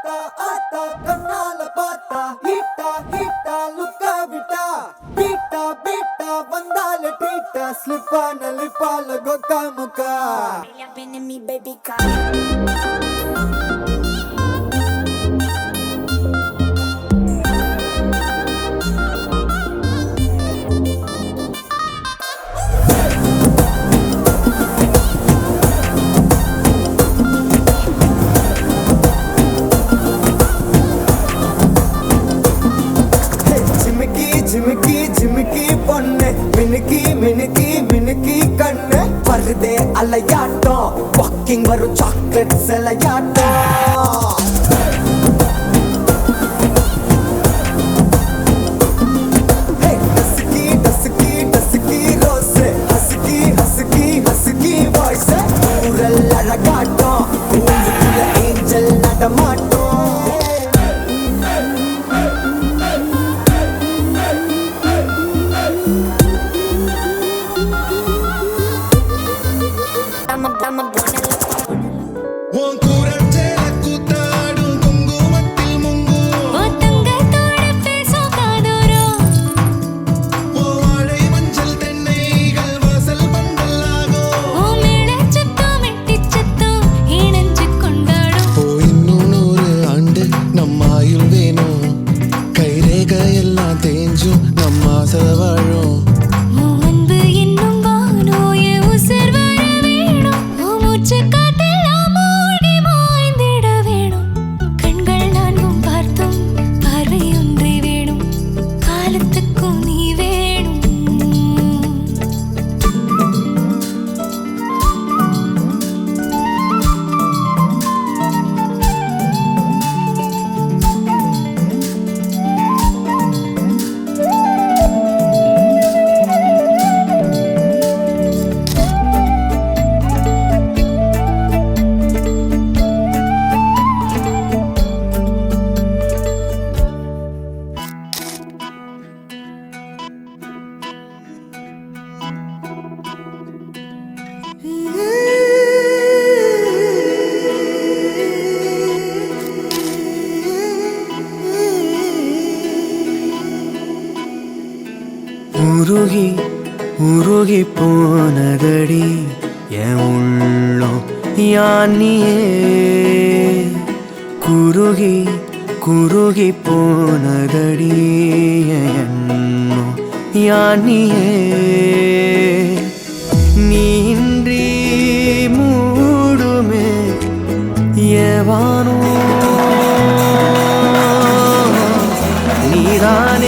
ஆத்தா ஆத்தா கண்ணால பார்த்தா ஹீட்டா ஹீட்டா லுக்கா விட்டா பீட்டா பீட்டா வந்தால டீட்டா ஸ்லிப்பான லிப்பால கொக்கா முக்கா me, baby, come. ஜிமிக்கி ஜிமிக்கி பொண்ணு மினுக்கி மினுக்கி மினுக்கி கண்ணு வருதே அலையாட்டம் வாக்கிங் வரும் சாக்லேட் சிலையாட்டம் அழகாட்டம் ஏஞ்சல் நடமாட்டம் உருகி உருகி போனதடி என் உள்ளம் யானியே குருகி குருகி போனதடி என் எண்ணம் யானியே நீன்றி மூடுமே ஏவானோ நீதானே